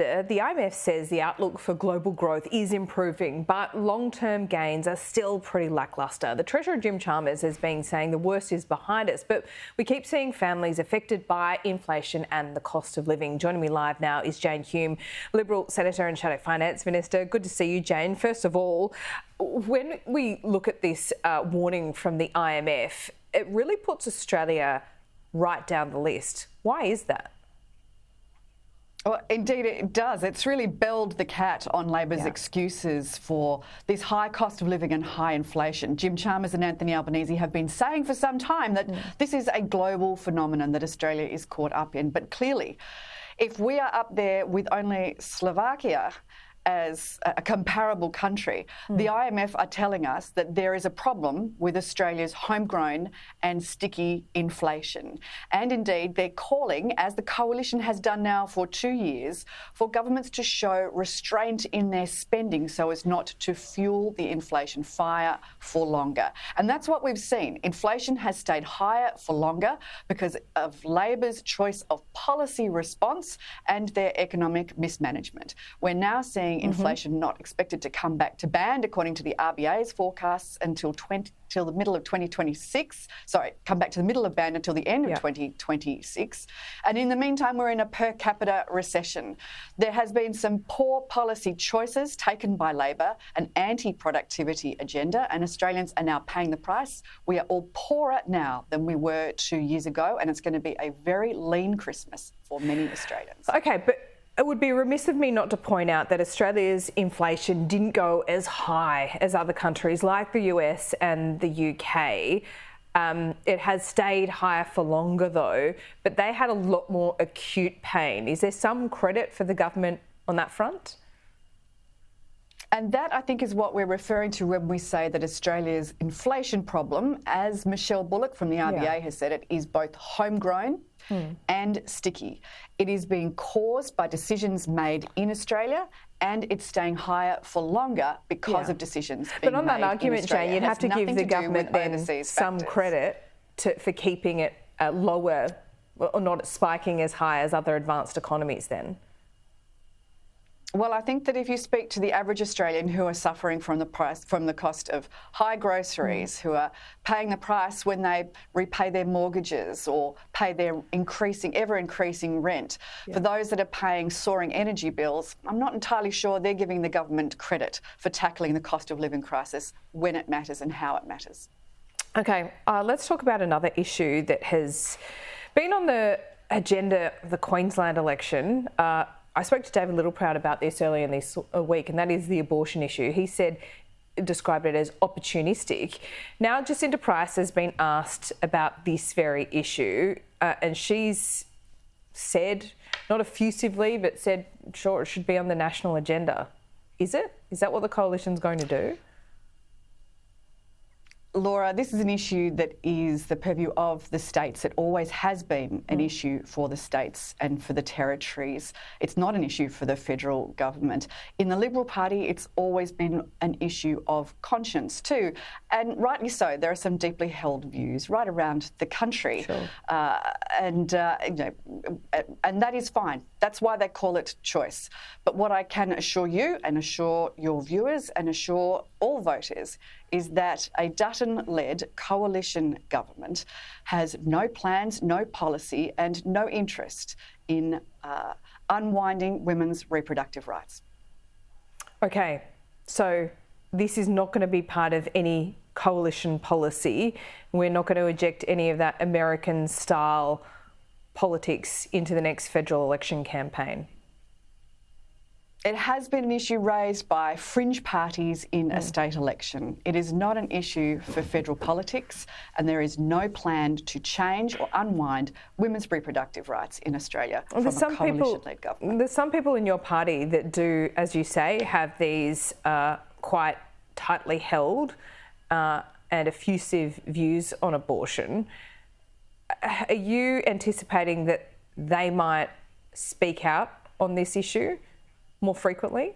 The IMF says the outlook for global growth is improving, but long-term gains are still pretty lacklustre. The Treasurer, Jim Chalmers, has been saying the worst is behind us, but we keep seeing families affected by inflation and the cost of living. Joining me live now is Jane Hume, Liberal Senator and Shadow Finance Minister. Good to see you, Jane. First of all, when we look at this warning from the IMF, it really puts Australia right down the list. Why is that? Well, indeed it does. It's really belled the cat on Labor's excuses for this high cost of living and high inflation. Jim Chalmers and Anthony Albanese have been saying for some time that this is a global phenomenon that Australia is caught up in. But clearly, if we are up there with only Slovakia as a comparable country, the IMF are telling us that there is a problem with Australia's homegrown and sticky inflation. And indeed, they're calling, as the coalition has done now for 2 years, for governments to show restraint in their spending so as not to fuel the inflation fire for longer. And that's what we've seen. Inflation has stayed higher for longer because of Labor's choice of policy response and their economic mismanagement. We're now seeing inflation not expected to come back to band, according to the RBA's forecasts, until the middle of 2026. Sorry, come back to the middle of band until the end of 2026. And in the meantime, we're in a per capita recession. There has been some poor policy choices taken by Labor, an anti-productivity agenda, and Australians are now paying the price. We are all poorer now than we were 2 years ago, and it's going to be a very lean Christmas for many Australians. Okay, but it would be remiss of me not to point out that Australia's inflation didn't go as high as other countries like the US and the UK. It has stayed higher for longer though, but they had a lot more acute pain. Is there some credit for the government on that front? And that, I think, is what we're referring to when we say that Australia's inflation problem, as Michelle Bullock from the RBA has said it, is both homegrown and sticky. It is being caused by decisions made in Australia, and it's staying higher for longer because of decisions being made in Australia. But on that argument, Jane, you'd have to give the government then some credit for keeping it lower or not spiking as high as other advanced economies then. Well, I think that if you speak to the average Australian who are suffering from the cost of high groceries, who are paying the price when they repay their mortgages or pay their ever increasing rent, for those that are paying soaring energy bills, I'm not entirely sure they're giving the government credit for tackling the cost of living crisis when it matters and how it matters. Okay, let's talk about another issue that has been on the agenda of the Queensland election. I spoke to David Littleproud about this earlier in this week, and that is the abortion issue. He described it as opportunistic. Now, Jacinta Price has been asked about this very issue, and she's said, not effusively, but said, sure, it should be on the national agenda. Is it? Is that what the coalition's going to do? Laura, this is an issue that is the purview of the states. It always has been an issue for the states and for the territories. It's not an issue for the federal government. In the Liberal Party, it's always been an issue of conscience too. And rightly so, there are some deeply held views right around the country. Sure. And that is fine. That's why they call it choice. But what I can assure you and assure your viewers and assure all voters is that a Dutton-led coalition government has no plans, no policy and no interest in unwinding women's reproductive rights. Okay, so this is not going to be part of any coalition policy. We're not going to inject any of that American-style politics into the next federal election campaign. It has been an issue raised by fringe parties in a state election. It is not an issue for federal politics, and there is no plan to change or unwind women's reproductive rights in Australia from a coalition-led government. There's some people in your party that do, as you say, have these quite tightly held and effusive views on abortion. Are you anticipating that they might speak out on this issue more frequently?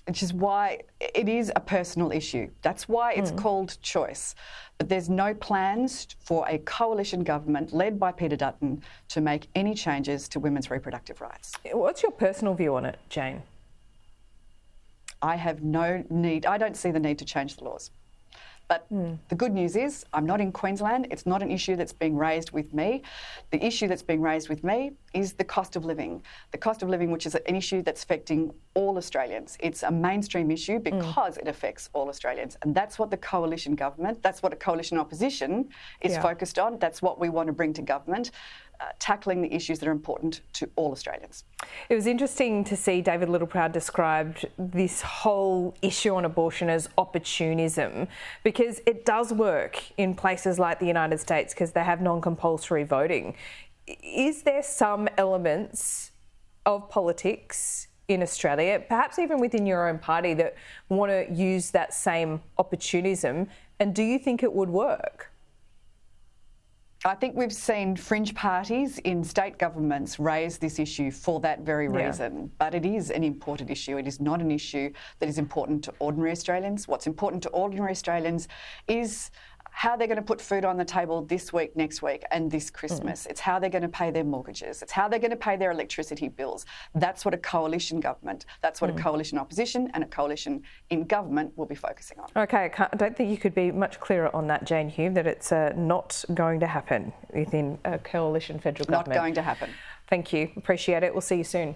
which is why it is a personal issue. That's why it's called choice. But there's no plans for a coalition government led by Peter Dutton to make any changes to women's reproductive rights. What's your personal view on it, Jane? I have no need, I don't see the need to change the laws. But the good news is I'm not in Queensland. It's not an issue that's being raised with me. The issue that's being raised with me is the cost of living. The cost of living, which is an issue that's affecting all Australians. It's a mainstream issue because it affects all Australians. And that's what the coalition government, that's what a coalition opposition is focused on. That's what we want to bring to government. Tackling the issues that are important to all Australians. It was interesting to see David Littleproud described this whole issue on abortion as opportunism, because it does work in places like the United States because they have non-compulsory voting. Is there some elements of politics in Australia, perhaps even within your own party, that want to use that same opportunism? And do you think it would work? I think we've seen fringe parties in state governments raise this issue for that very reason. But it is an important issue. It is not an issue that is important to ordinary Australians. What's important to ordinary Australians is how they're going to put food on the table this week, next week and this Christmas. It's how they're going to pay their mortgages. It's how they're going to pay their electricity bills. That's what a coalition government, that's what a coalition opposition and a coalition in government will be focusing on. OK, I don't think you could be much clearer on that, Jane Hume, that it's not going to happen within a coalition federal government. Not going to happen. Thank you. Appreciate it. We'll see you soon.